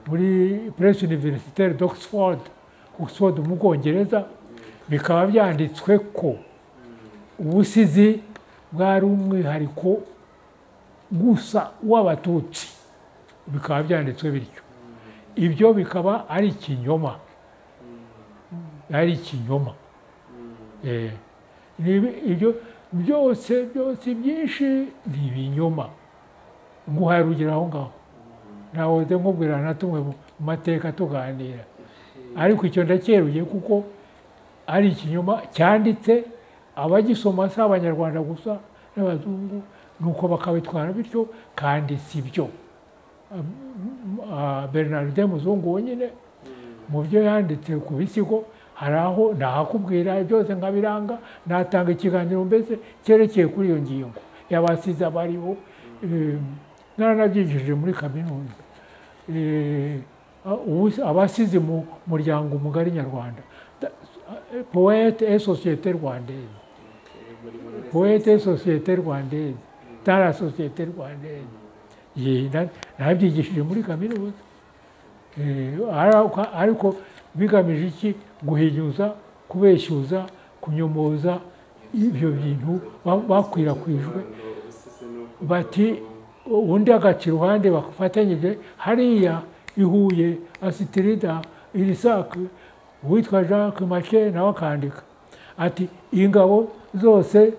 muri Press Universitaire d'Oxford mu Bwongereza, bikaba byanditswe ko ubusizi bwari umwihariko gusa w'Abatutsi, bikaba byanditswe bityo. Ibyo bikaba ari ikinyoma, ibyo byose byinshi ni ibinyoma. Nguhaye urugero aho ngaho, nahoze nkubwira na tumwe mu mateka tuganira, ariko icyo ndacyeruye kuko ari ikinyoma cyanditse, abagisoma si Abanyarwanda gusa n'Abazungu, nuko bakabitwara bityo, kandi si byo. Bernardin Muzungu wenyine mu byo yanditse ku bisigo, hari aho nahakubwira byose nkabiranga, natanga ikiganiro mbese cyerekeye kuri iyo ngingo y'abasizi abariho. Naranabyigishije muri kaminuza, abasizi mu muryango mugari nyarwanda, poète et société rwandaise, poète et société rwandaise, dans la société rwandaise. Nabyigishije muri kaminuza, ariko bigamije iki? Guhinyuza, kubeshyuza, kunyomoza ibyo bintu bakwirakwijwe, bati undi agaca iruhande bafatanyije hariya i Huye, Asitirida, Irisake, uwitwa Jacques Make nawe akandika ati ingabo zose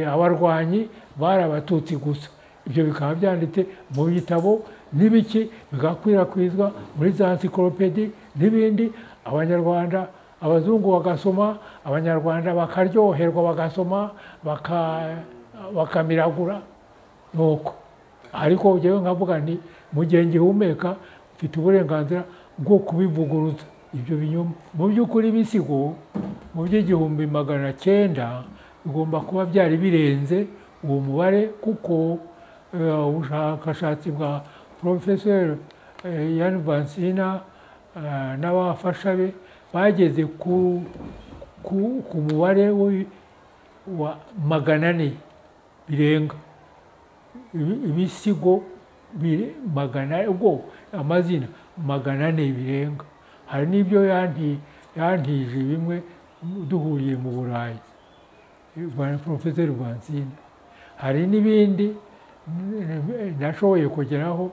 abarwanyi bari Abatutsi gusa. Ibyo bikaba byanditse mu bitabo n'ibiki, bigakwirakwizwa muri za encyclopédie n'ibindi. Abanyarwanda, Abazungu bagasoma, Abanyarwanda bakaryoherwa, bagasoma bakamiragura nuko. Ariko njyewe nkavuga nti mu gihe ngihumeka mfite uburenganzira bwo kubivuguruza ibyo binyoma. Mu by'ukuri ibisigo mu by'1900 bigomba kuba byari birenze uwo mubare, kuko ubushakashatsi bwa Professeur Jan Vansina n'abafasha be bageze ku mubare wa 400 birenga ibisigo, ubwo amazina 400 birenga. Hari n'ibyo yantije bimwe duhuriye mu Burayi, Professeur Vansina. Hari n'ibindi nashoboye kugeraho.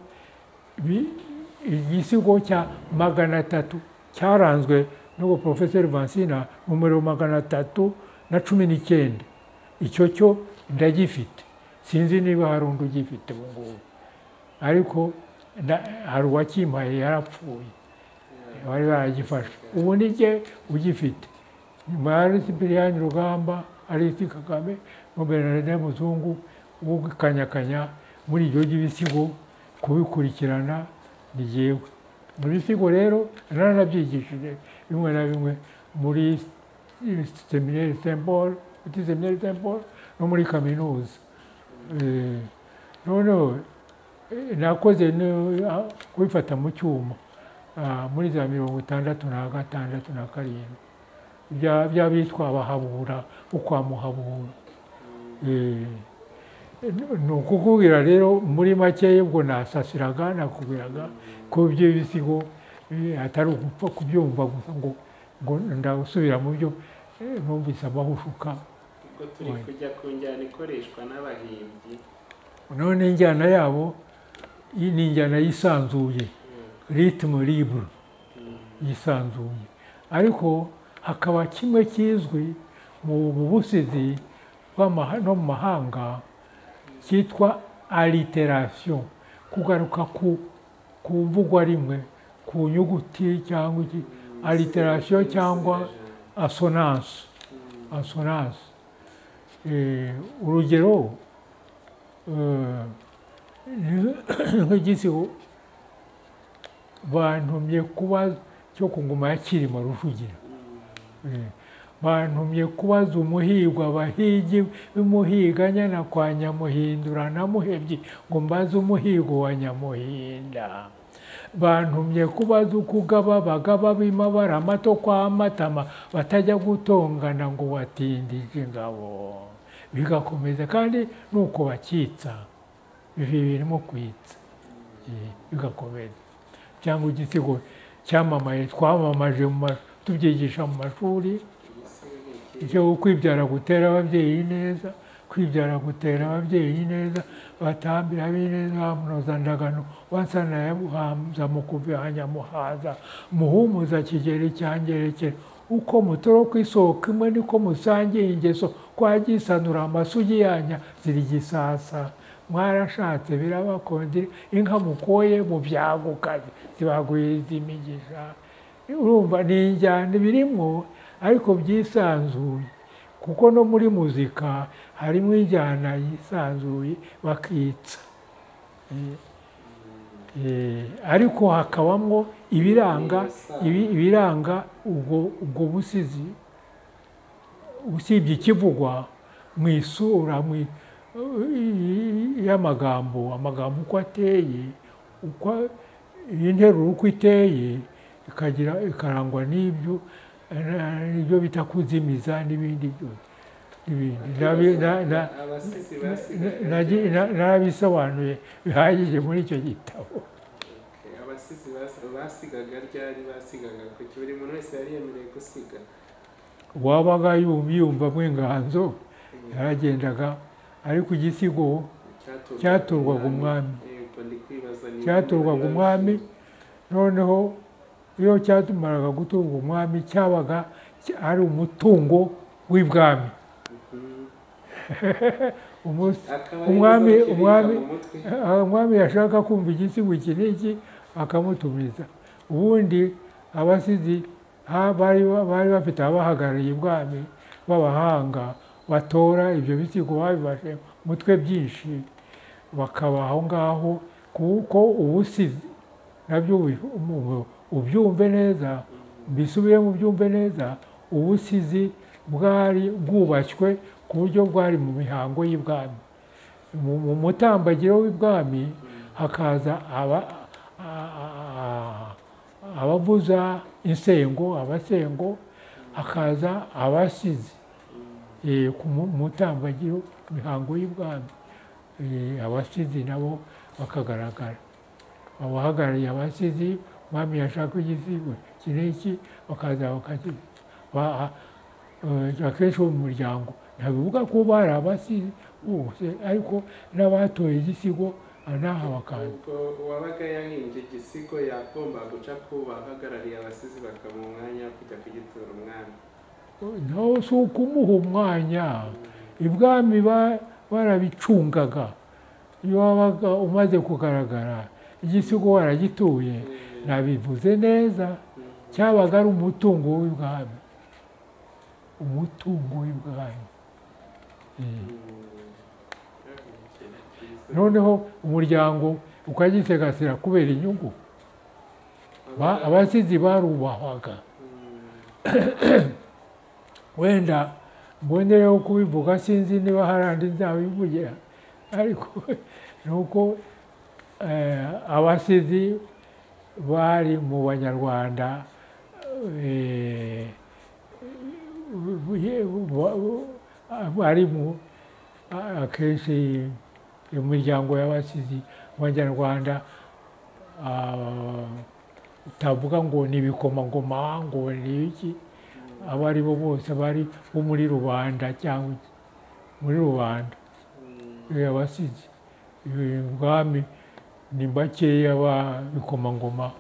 Igisigo cya 300 cyaranzwe n'uwo Professeur Vansina, numero 319. Icyo cyo ndagifite, sinzi niba hari undi ugifite ubu ngubu, ariko hari uwakimpaye yarapfuye, bari baragifashe. Ubu ni jye ugifite, nyuma ya Cyprien Rugamba, Alexis Kagame, Bernardin Muzungu, ugikanyakanya muri ibyo by'ibisigo, kubikurikirana ni jyewe. Mu bisigo rero naranabyigishije bimwe na bimwe muri Seminaire Saint Paul, no muri kaminuza. Noneho nakoze kubifata mu cyuma muri za 1966 na 7 by'abitwa Abahabura, ukwa Muhabura. Ni ukukubwira rero muri make, ubwo nasasiraga nakubwiraga ko ibyo bisigo atari ugupfa kubyumva gusa ngo ndasubira mu byo numvise amahushuka. Ubwo turi kujya ku njyana ikoreshwa n'abahimbyi, none injyana yabo ni injyana yisanzuye, rythme libre yisanzuye. Ariko hakaba kimwe kizwi mu busizi no mu mahanga cyitwa alliteration, kugaruka ku mvugwa rimwe, ku nyuguti cyangwa iki, alliteration cyangwa assonance. Urugero nk'igisigo bantumye kuba cyo ku ngoma ya Cyilima Rujugira, bantumye kubaza umuhigwa abahigi b'imuhiganya na kwa Nyamuhindura na Muhebyi, ngo mbaze umuhigo wa Nyamuhinda. Bantumye kubaza ukugaba bagaba b'imabara amato kwa Matama, batajya gutongana ngo watindije ingabo. Bigakomeza kandi nuko bakitsa, ibi birimo kwitsa, bigakomeza. cyangwa igisigo cyamamaye twamamaje tubyigisha mu mashuri icyo kwibyara gutera ababyeyi neza, kwibyara gutera ababyeyi neza, batambira ab'ineza munozandagano wansana ya buhamza mu kuvihanya muhaza muhumuza kigeri cyangerekera uko mutoro kwisoko imwe niko musangiye ingeso kwagisanura amasugi yanya ziri gisasa mwarashatse birabakondera inka mukoye mu byagukaze zibagwiza imigisha. Urumva ni injyana birimwo ariko byisanzuye, kuko no muri muzika harimo injyana yisanzuye bakitsa, ariko hakabamwo ibiranga ubwo busizi usibye ikivugwa mu isura y'amagambo, amagambo uko ateye, uko interuro uko iteye ikarangwa n'ibyo bita kuzimiza n'ibindi byose narabisobanuye bihagije muri icyo gitabo. Abasizi basigaga ryari basigaga kuki buri muntu wese yari yemerewe gusiga? Wabaga yumvamo inganzo yaragendaga, ariko igisigo cyaturwaga umwami, cyaturwaga umwami. Noneho iyo cyatumaraga guturwa umwami cyabaga ari umutungo w'ibwami. Umwami yashaka kumva igisigo iki n'iki akamutumiza. Ubundi abasizi bari bafite abahagarariye ibwami b'abahanga batora ibyo bisigo babibashe mutwe byinshi bakaba aho ngaho, kuko ubusizi nabyo ubyumve neza, mbisubire mu byumve neza, ubusizi bwari bwubashywe ku buryo bwari mu mihango y'ibwami. Mu mutambagiro w'ibwami hakaza abavuza insengo, abasengo, hakaza abasizi ku mutambagiro mihango y'ibwami. Abasizi nabo bakagaragara, abahagarariye abasizi, umwami yashaka igisigo iki n'iki bakaza bakakivuga. Akenshi bo mu muryango ntabivuga ko bari abasizi bose, ariko n'abatoye igisigo n'aha bakaza. Uwabaga yahimbye igisigo yagomba guca ku bahagarariye abasizi bakamuha umwanya wo kujya kugitura umwami. Naho si ukumuha umwanya, ibwami barabicungaga. Iyo wabaga umaze kugaragara igisigo waragituye, nabivuze neza, cyabaga ari umutungo w'ibwami, umutungo w'ibwami. Noneho umuryango ukagisegasira kubera inyungu. Abasizi barubahwaga. Wenda mbonereho kubivuga, sinzi niba hari andi nzabivugira, ariko nuko abasizi bari mu banyarwanda barimo akenshi imiryango y'abasizi mu banyarwanda, utavuga ngo ni ibikomangoma ngo ni iki, abo ari bo bose bari bo muri rubanda cyangwa muri rubanda. Abasizi ibwami ni bakeya b'ibikomangoma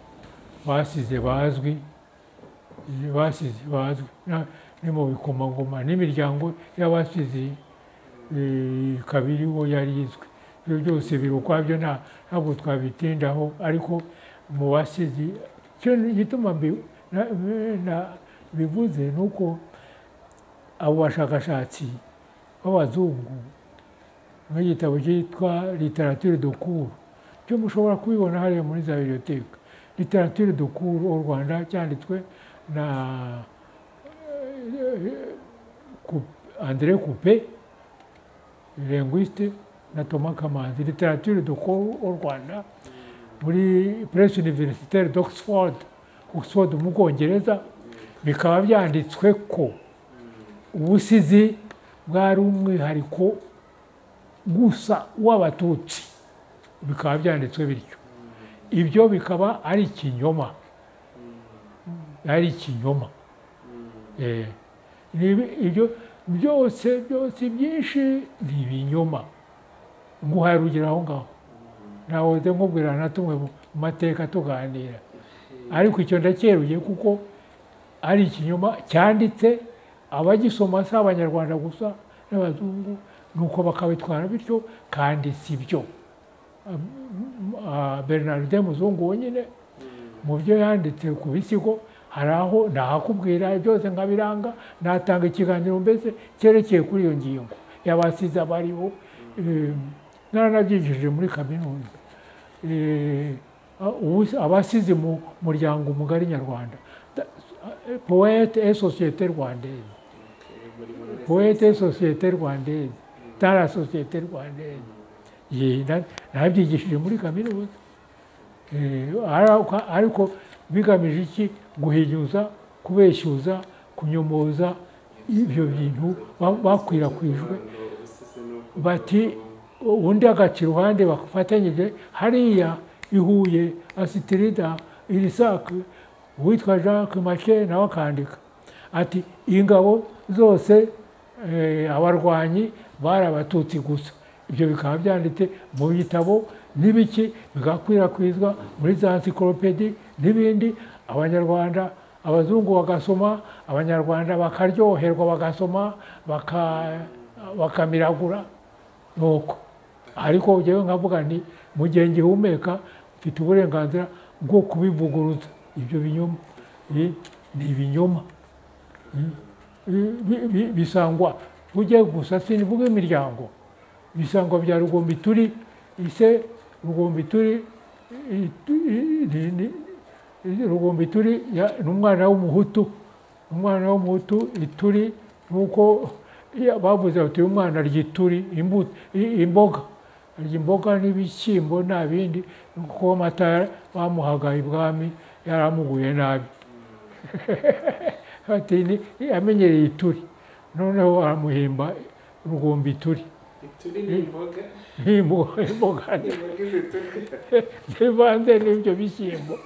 basize bazwi, ni mu bikomangoma n'imiryango y'abasizi ikaba iriho yari izwi. Ibyo byose biri ukwabyo ntabwo twabitindaho, ariko mu basizi cyo gituma bivuze ni uko abo bashakashatsi b'abazungu nk'igitabo cyitwa literature de cour, cyo mushobora kubibona hariya muri za biblioteka, literature de cour au Rwanda, cyanditswe na André Coupé, linguiste, na Thomas Kamanzi. Literature de cour au Rwanda muri Presse Universitaire d'Oxford, Oxford mu Bwongereza. Bikaba byanditswe ko ubusizi bwari umwihariko gusa w'Abatutsi, bikaba byanditswe bityo. ibyo bikaba ari ikinyoma, ari ikinyoma. Ibyo byose byinshi ni ibinyoma. Nguhaye urugero aho ngaho, nahoze nkubwira na tumwe mu mateka tuganira, ariko icyo ndacyeruye kuko ari ikinyoma cyanditse, abagisoma si abanyarwanda gusa n'abazungu, nuko bakabitwara bityo, kandi si byo. Bernardin Muzungu wenyine mu byo yanditse ku bisigo hari aho nahakubwira byose nkabiranga, natanga ikiganiro mbese cyerekeye kuri iyo ngingo y'abasizi abariho. Naranabyigishije muri kaminuza, abasizi mu muryango mugari nyarwanda, poète et société rwandaise, poète et société rwandaise, dans la société rwandaise. Nabyigishije muri kaminuza, ariko bigamije iki? Guhinyuza, kubeshyuza, kunyomoza ibyo bintu bakwirakwijwe, bati undi agaca iruhande bafatanyije hariya i Huye, Asitirida, Irisaka, uwitwa Jacques Make nawe akandika ati ingabo zose abarwanyi bari abatutsi gusa. Ibyo bikaba byanditse mu bitabo n'ibiki, bigakwirakwizwa muri za encyclopédie n'ibindi. Abanyarwanda, abazungu bagasoma, abanyarwanda bakaryoherwa, bagasoma, bakamiragura nuko. Ariko njyewe nkavuga nti mu gihe ngihumeka mfite uburenganzira bwo kubivuguruza. Ibyo binyoma ni ibinyoma bisangwa. Ujye gusa sinivuga imiryango, bisangwa bya Rugombituri, ise Rugombituri, Rugombituri n'umwana w'umuhutu, umwana w'umuhutu Ituri, nuko bavuze bati uyu mwana arya ituri, imboga, arya imboga n'ibishyimbo nta bindi, kuko amata bamuhaga ibwami yaramuguye nabi. Ati amenyereye ituri, noneho aramuhimba Rugombituri. Ituri ni imboga? Ni imboga zivanze n'ibyo bishyimbo.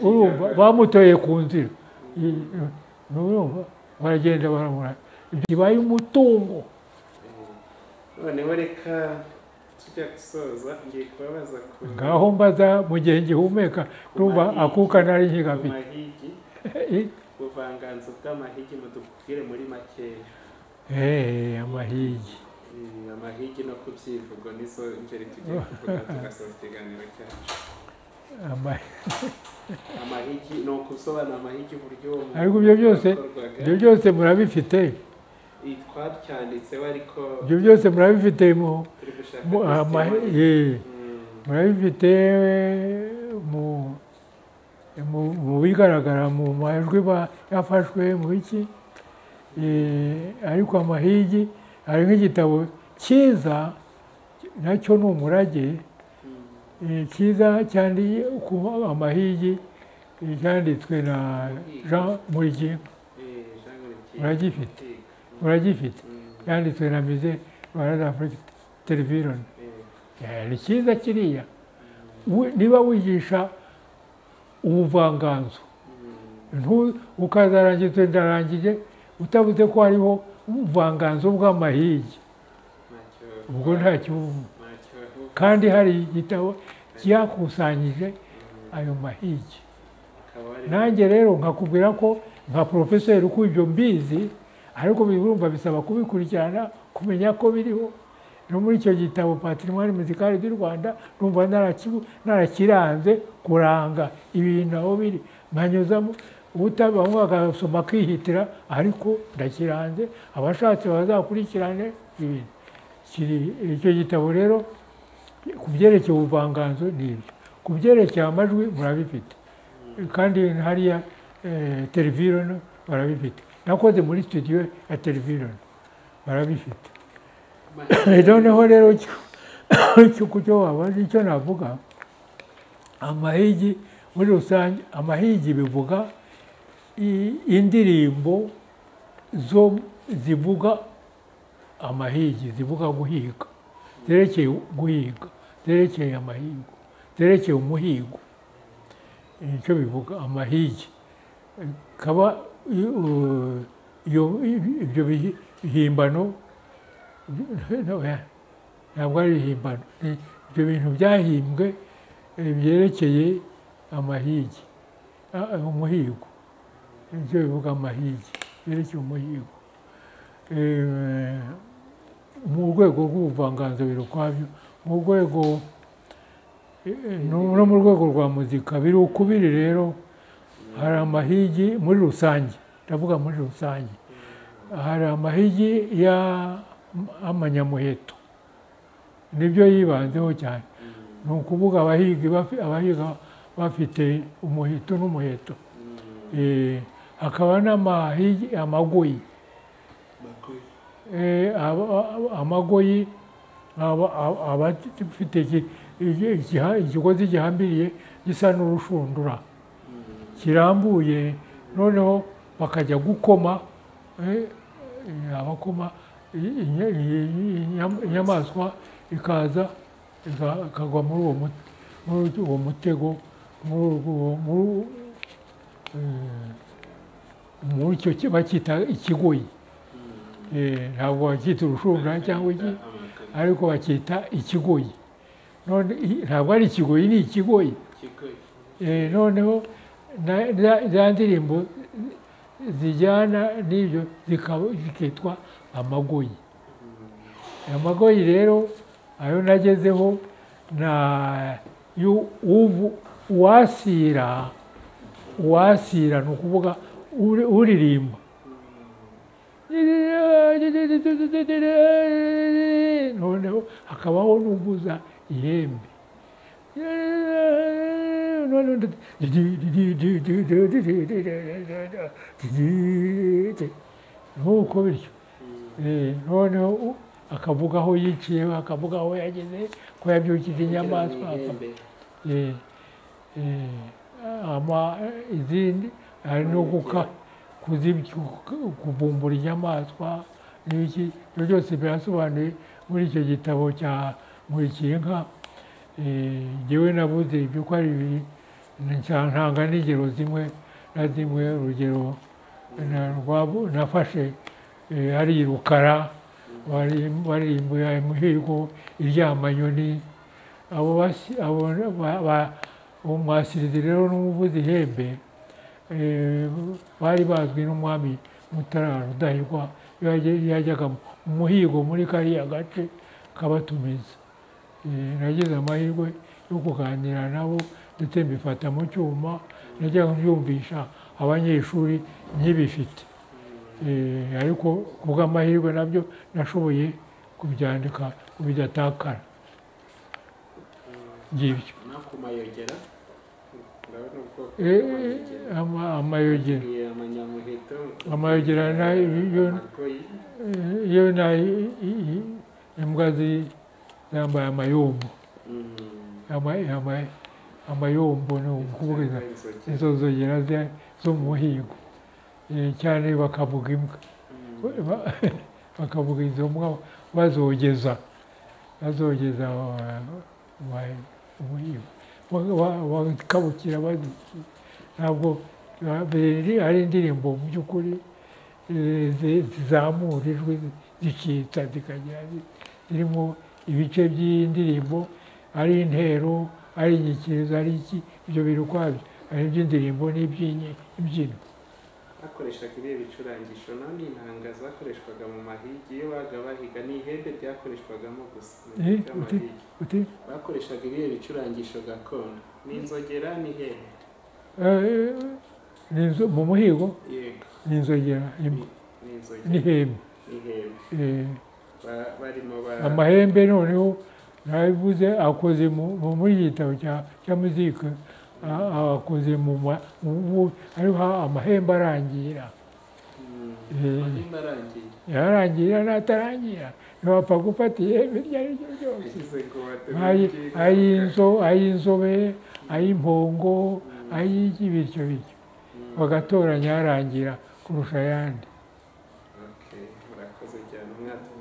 Urumva bamutoye ku nzira, urumva baragenda baramura, bibaye umutungo. Noneho reka tujya gusoza, ngiye kubabaza ku ngaho mbaza mu gihe ngihumeka, urumva akuka nari nkigafite. Ubuvanganzo bw'amahigi mudubwire muri makeya. Amahigi. Amahigi no kubyivugo nizo ngeri tugiye kuvuga tugasoza ikiganiro cyacu. Amahigi no kusobanura amahigi uburyo, ariko ibyo byose murabifite. Twacyanditseho ariko ibyo byose murabifite murabifite mu bigaragara mu majwi yafashwe mu iki. Ariko amahigi hari nk'igitabo cyiza, nacyo ni umurage cyiza cyandi ku amahigi, cyanditswe na Jean Murikinga. Uragifite yanditswe na Musée d'Afrique Television. Ni cyiza kiriya. Niba wigisha ubuvanganzo ukazarangiza ndarangije utavuze ko hariho ubuvanganzo bw'amahigi, ubwo ntacyo uvuga. Kandi hari igitabo cyakusanyije ayo mahigi. Nanjye rero nkakubwira ko nka profeseri uko ibyo mbizi, ariko birumva bisaba kubikurikirana, kumenya ko biriho. No muri icyo gitabo Patrimoine Musical du Rwanda numva narakiranze kuranga ibintu aho biri, nkanyuzamo utabamwe bagasoma kwihitira, ariko ndakiranze, abashatse bazakurikirane ibintu. Icyo gitabo rero ku byerekeye ubuvanganzo ni ibyo. Ku byerekeye amajwi murabifite, kandi hariya television barabifite. Nakoze muri studio ya television barabifite. Noneho rero cyo wabaje icyo navuga, amahigi muri rusange, amahigi bivuga indirimbo zo zivuga amahigi, zivuga guhiga, zerekeye guhiga, zerekeye amahigo, zerekeye umuhigo. Nicyo bivuga amahigi. Kaba ibyo bihimbano ntabwo ari ibihimbano, ibyo bintu byahimbwe byerekeye amahigi, umuhigo. Nicyo bivuga amahigi, byerekeye umuhigo. Mu rwego rw'ubuvanganzo biri ukwabyo, mu rwego no mu rwego rwa muzika biri ukubiri rero. Hari amahigi muri rusange, ndavuga muri rusange, hari amahigi y'amanyamuheto, nibyo yibanzeho cyane. Ni ukuvuga abahiga bafite umuheto n'umuheto. Hakaba n'amahigi amagoyi. Amagoyi aba afite ikigozi gihambiriye gisa n'urushundura kirambuye, noneho bakajya gukoma, abakoma inyamaswa ikaza ikagwa muri uwo mutego, muri icyo bacyita ikigoyi. Ntabwo bacyita urushundura cyangwa iki, ariko bacyita ikigoyi. None ntabwo ari ikigoyi, ni ikigoyi. Noneho za ndirimbo zijyana n'ibyo zikitwa amagoyi. Amagoyi rero ayo nagezeho uwasira ni ukuvuga uririmba, noneho hakabaho n'uvuza ihembe. Nuko bityo. Noneho akavuga aho yiciye, akavuga aho yageze, ko yabyukije inyamaswa. Izindi hari no kuvumbura inyamaswa n'ibiki. Ibyo byose birasobanuye muri icyo gitabo cya Nkurikiyinka. Njyewe navuze ibyo uko ari bibiri, ntanga n'ingero zimwe na zimwe. Urugero nafashe ari Rukara baririmbuye umuhigo Iryamanyoni. Umwasirizi rero n'umuvuzi ihembe bari bazwi n'umwami Mutara Rudahigwa. Yajyaga mu muhigo muri kariya gace kabatumiza. Nagize amahirwe yo kuganira nabo ndetse mbifata mu cyuma, najyaga mbyumvisha abanyeshuri nkibifite. Ariko kubw'amahirwe nabyo nashoboye kubyandika bidatakara. Ngibyo. Amayogera? Amayogera. Amayogera yo imbwa zambaye amayombo. Amayombo ni ukuvuga izo nzogera zo mu muhigo. Cyane bakavuga imbwa, bakavuga izo mbwa bazogeza umuhigo, bakabukira bazikira. Ntabwo ari indirimbo mu by'ukuri zizamura ijwi zicitsa zikagira zirimo ibice by'indirimbo, ari intero, ari inyikirizo, ari iki. Ibyo biri ukwabyo, hari iby'indirimbo n'iby'imbyino. Bakoreshaga ibihe bicurangisho, none inanga zakoreshwaga mu mahigi iyo baga bahiga, ni ihembe ryakoreshwagamo gusa mu mahigi. Bakoreshaga ibihe bicurangisho gakondo, ni inzogera n'ihembe. Mu muhigo? Yego. Ni inzogera n'ihembe. Amahembe noneho nabivuze akoze muri iki gitabo cya muzika, akoze hariho amahembe arangira. Yarangira n'atarangira, ntiwapfa gufata ihembe iryo ari ryo ryose. Ay'inzobe, ay'impongo, ay'iki, bityo bityo, bagatoranya arangira kurusha ayandi.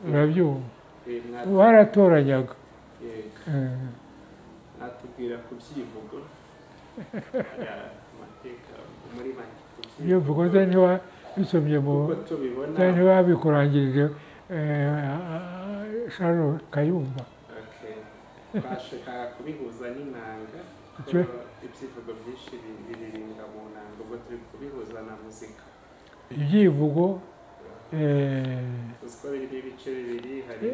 Urabyumva? Baratoranyaga. watubwira ku byivugo amateka muri make ibyivugo ze niba bisomye mu ntiwabikurangirije Sharon Kayumba bashaka kubihuza n'inanga ibyivugo byinshi biririmba mu nanga ubwo turi kubihuza na muzika ibyivugo uziko birimo ibice bibiri hari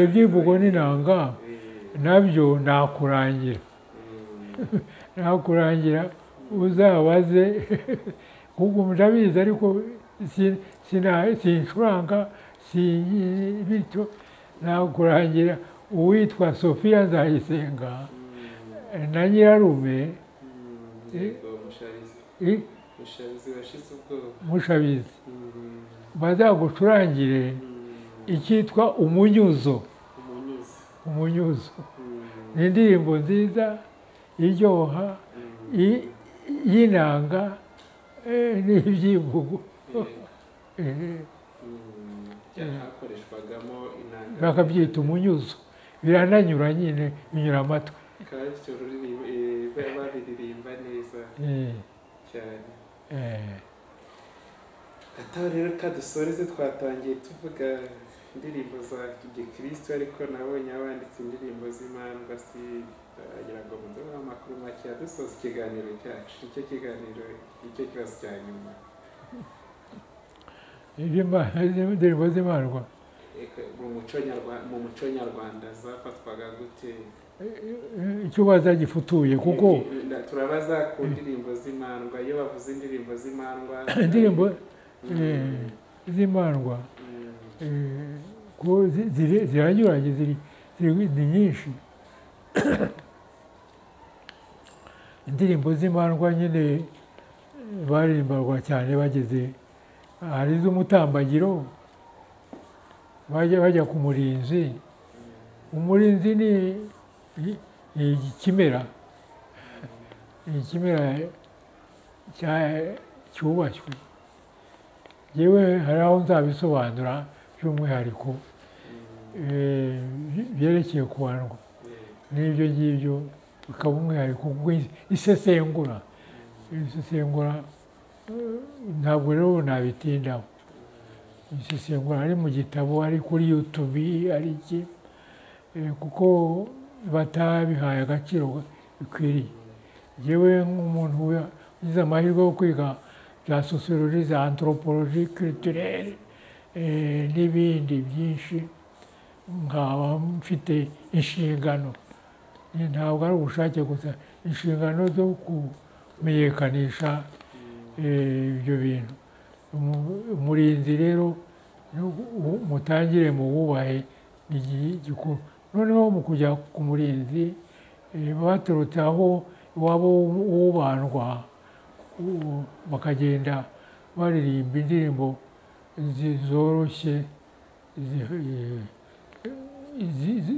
ibyivugo n'inanga nabyo nakurangira uzabaze kuko ndabizi ariko sincuranga bityo nakurangira uwitwa Sophia Nzayisenga na nyirarume Mushabizi bazagucurangire icyitwa umunyuzo ni indirimbo nziza iryoha y'inanga n'ibyivugo bakabyita umunyuzo birananyura nyine binyura amatwi babiririmba neza cyane ataho rero kadusoreze twatangiye tuvuga indirimbo za gikristo ariko nabonye abanditse indirimbo z'imandwa agira ngo muduhe amakuru make dusoza ikiganiro cyacu icyo kiganiro icyo kibazo cya nyuma indirimbo z'imandwa mu muco nyarwanda zafatwaga gute icyo baza gifutuye kuko turabaza ku ndirimbo z'imandwa iyo bavuze indirimbo z'imandwa indirimbo z'imandwa ziranyuranye ni nyinshi indirimbo z'imandwa nyine baririmbarwa cyane bageze hari iz'umutambagiro bajya ku murinzi umurinzi ni ikimera cyubashywe yewe hari aho nzabisobanura by'umwihariko byerekeye ku bandwa n'ibyo ngibyo bikaba umwihariko isesengura ntabwo rero nabitindaho isesengura ari mu gitabo ari kuri YouTube ari iki kuko batabihaye agaciro bikwiriye yewe nk'umuntu ugize amahirwe yo kwiga bya sociologie za anthropologie culturelle n'ibindi byinshi nkaba mfite inshingano ntabwo ari ubushake gusa inshingano zo kumenyekanisha ibyo bintu umurinzi rero mutangire mu wubahe igikuru noneho mu kujya ku murinzi baturutse aho iwabo w'ubandwa bakagenda baririmba indirimbo zoroshye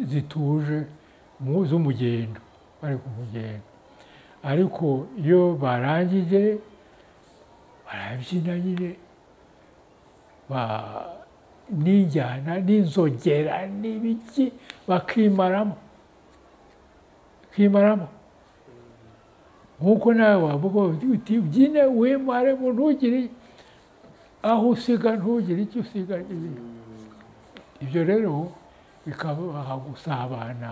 zituje z'umugendo bari ku mugendo ariko iyo barangije barabyina nyine n'injyana n'inzogera n'ibiki bakimaramo nk'uko nawe wavuga uti ubyine wimaremo ntugire aho usiga ntugire icyo usiga ibyo rero bikabaha gusabana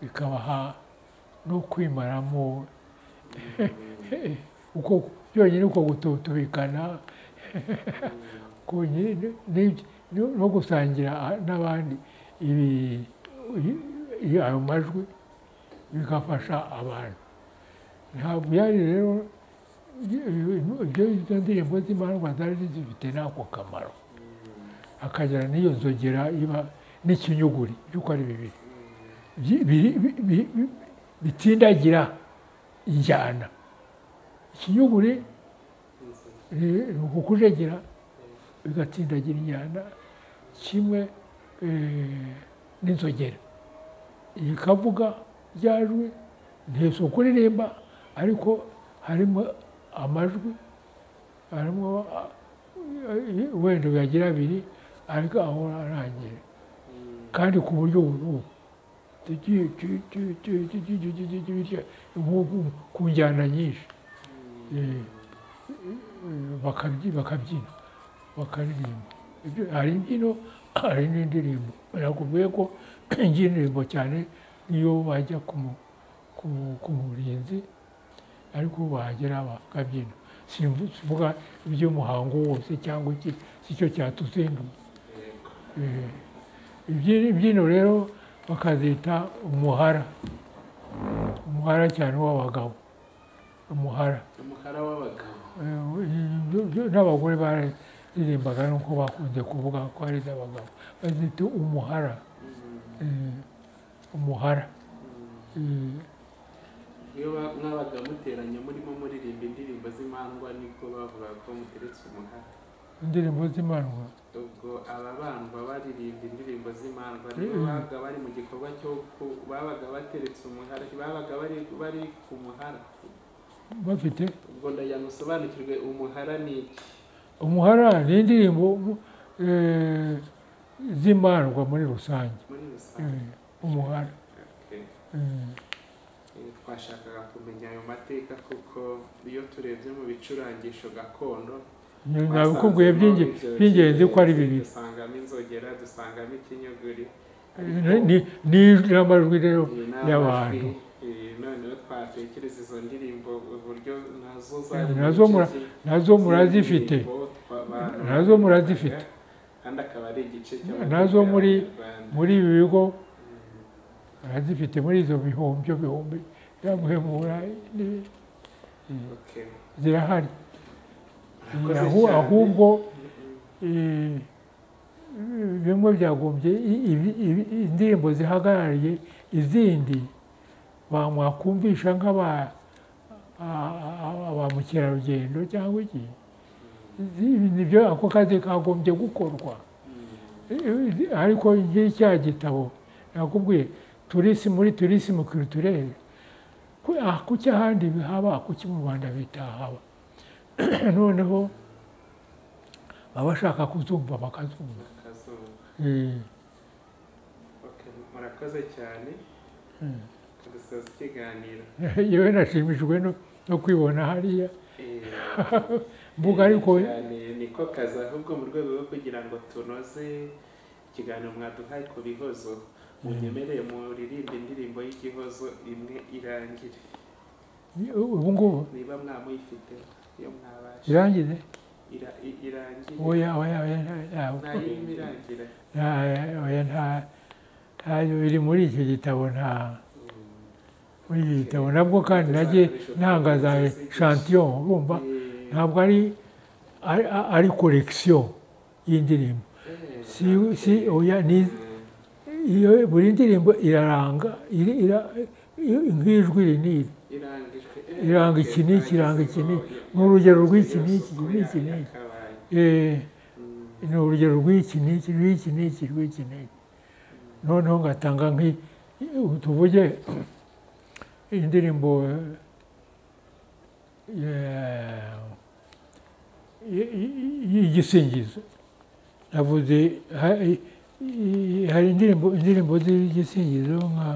bikabaha no kwimaramo byonyine uko gututubikana no gusangira n'abandi ayo majwi bigafasha abantu ntabwo yari rero izo ndirimbo z'imandwa zari zifite n'ako kamaro hakagira n'iyo nzogera iba n'ikinyuguri by'uko ari bibiri bitsindagira injyana ikinyuguri ni ukujegera bigatsindagira injyana kimwe n'inzogera ikavuga ryajwi ntese ukuririmba ariko harimo amajwi harimo wenda uyagira abiri ariko ahora arangira kandi ku buryo bunubu ku njyana nyinshi bakabyina bakaririmba. Hari imbyino hari n'indirimbo. Nakubwiye ko indirimbo cyane niyo bajya ku murinzi ariko bahagera bakabyina. Simvuga iby'umuhango wose cyangwa iki si cyo cyatuzinduye. Imbyino rero bakazita umuhara cyane w'abagabo. Umuhara w'abagabo n'abagore baririmbaga nuko bakunze kuvuga ko ari iz'abagabo. Bazita umuhara. Umuhara. iyo mwabaga muteranye murimo muririmba indirimbo z'imandwa niko bavuga ko muteretse umuhara. Indirimbo z'imandwa? Ubwo aba bandwa baririmba indirimbo z'imandwa nibo babaga bari mu gikorwa cyo babaga bateretse umuhara, babaga bari ku muhara bafite. Ubwo ndayamusobanukirwe umuhara ni iki? Umuhara ni indirimbo z'imandwa muri rusange. Umuhara. Twashakaga kumenya ayo mateka kuko iyo turebye mu bicurangisho gakondo nabikubwiye by'ingenzi ko ari bibiri. Dusangamo inzogera, dusangamo ikinyuguri n'amajwi rero y'abantu. Noneho twatekereza izo ndirimbo uburyo nazo murazifite. Nazo murazifite kandi akaba ari igice nazo muri ibi bigo murazifite muri izo bihumbi byamuhemura zirahari. Ahubwo bimwe byagombye indirimbo zihagarariye izindi mwakumvisha nk'aba mukerarugendo cyangwa iki. Nibyo ako kazi kagombye gukorwa. Ariko cya gitabo nakubwiye muri tourisme culturelle kuki ahandi bihaba kuki mu Rwanda bitahaba. Noneho abashaka kuzumva bakazumva. Murakoze cyane dusoza ikiganiro. Yewe nashimishijwe no kwibona hariya mbuga ariko niko kazi ahubwo mu rwego rwo kugira ngo tunoze ikiganiro mwaduhaye ku bihozo munyemereye muririmba indirimbo y'igihozo imwe irangire. Ubu ngubu niba mwamuyifite iyo mwabasha irangire irangire. Oya nayirimo irangira. Ntayo iri muri iki gitabo. Muri iki gitabo nabwo kandi nagiye ntangaza chantiyon. Urumva ntabwo ari collection y'indirimbo. Oya iyo buri ndirimbo iraranga nk'ijwi rinini iranga iki n'iki iranga iki n'iki. Ni urugero rw'iki n'iki n'iki n'iki. Ni urugero rw'iki n'iki rw'iki n'iki rw'iki n'iki. Noneho ngatanga tuvuge indirimbo y'igisingizo. Navuze hari indirimbo z'igisingizo nka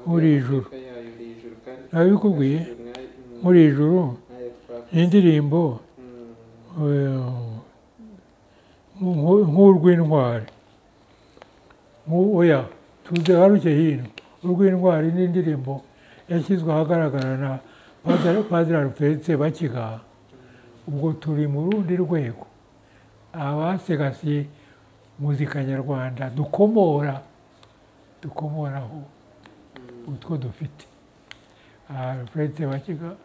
Uri ijuru. Nabikubwiye Uri ijuru ni indirimbo nk'urw'intwari. Oya tugaruke hino. Urw'intwari ni indirimbo yashyizwe ahagaragara na Padiri Alfred Sebakiga. Ubwo turi mu rundi rwego abasigasiye muzika nyarwanda dukomoraho utwo dufite. Alfred Sebakiga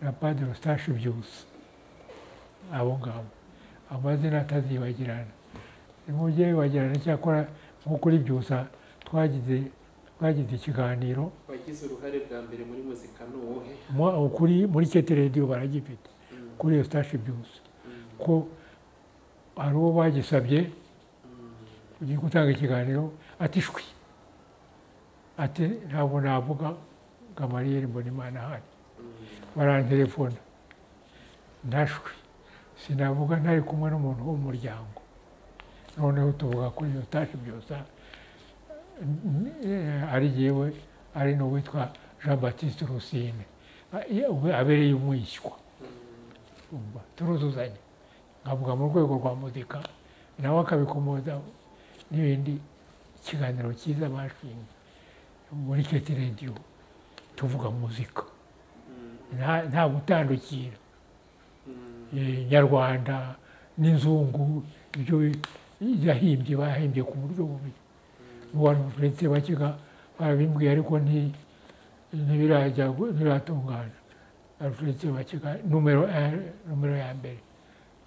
na Padiri Eustache Byusa. Abo ngabo amazina atazibagirana. Nimujye bibagirana cyakora nko kuri Byusa twagize ikiganiro. Wagize uruhare bwa mbere muri muzika n'uwuhe? Muri Kete Radio baragifite kuri Eustache Byusa ko hari uwo bagisabye ugiye gutanga ikiganiro ati shwi ati ntabwo navuga Gamaliel Mbonimana ahari. Barantelefona ntashwi sinavuga ntari kumwe n'umuntu wo mu muryango. noneho tuvuga kuri iyo tashi byose ari jyewe ari n'uwitwa Jean Baptiste Rusine abereye umwishywa turuzuzanya nkavuga mu rwego rwa muzika nawe akabikomoza n'ibindi ikiganiro cyiza bashinze muri Keti Radio tuvuga muzika nta gutandukira nyarwanda n'inzungu ibyo bahimbye ku buryo bubi uretse bakiga barabimbwiye ariko ntibiratungana uretse bakiga numero ya mbere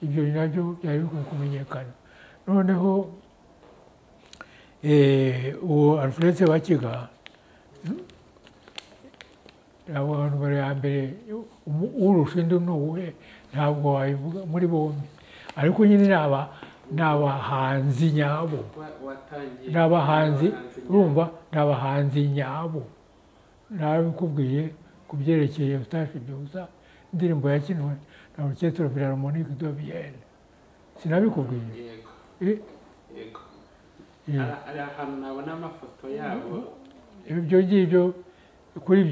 ibyo nabyo byari bikwiye kumenyekana noneho uwo Alfred Bakiga numero ya mbere urusha undi n'uwe ntabwo wabivuga muri bombi ariko nyine ni abahanzi nyabo ni abahanzi urumva ni abahanzi nyabo nabikubwiye ku byerekeye utashi byusa indirimbo yakinwe na Orchestre Philharmonique de Vienne sinabikubwiye yego ari ahantu nabona amafoto yabo ibyo ngibyo kuri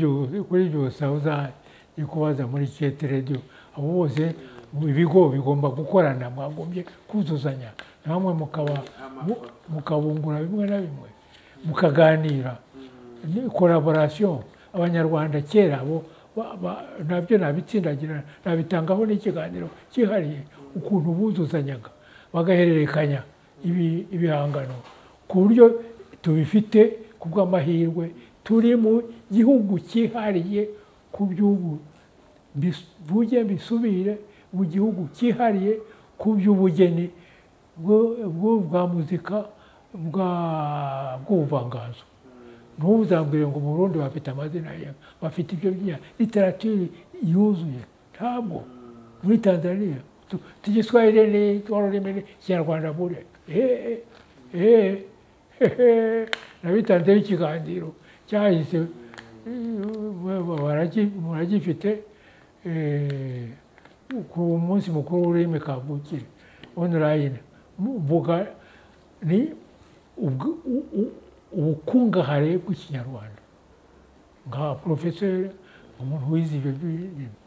byose aho uzajya kubaza muri Keti Radio abo bose ibigo bigomba gukorana mwagombye kuzuzanya namwe mukabungura bimwe na bimwe mukaganira ni collaboration abanyarwanda kera bo nabyo nabitsindagira nabitangaho n'ikiganiro cyihariye ukuntu buzuzanyaga bagahererekanya ibihangano ku buryo tubifite ku bw'amahirwe turi mu gihugu cyihariye ku by'ubu bivuge bisubire mu gihugu cyihariye ku by'ubugeni bwa muzika bw'ubuvanganzo ntuzambwire ngo mu Burundi bafite amazina bafite ibyo bya literature yuzuye ntabwo muri Tanzania tugiswahili n'ururimi kinyarwanda bure nabitanzeho ikiganiro cyahise muragifite ku munsi mukuru w'ururimi kavukire online mvuga ni ubukungahare bw'ikinyarwanda nka professeur umuntu wize ibyo bintu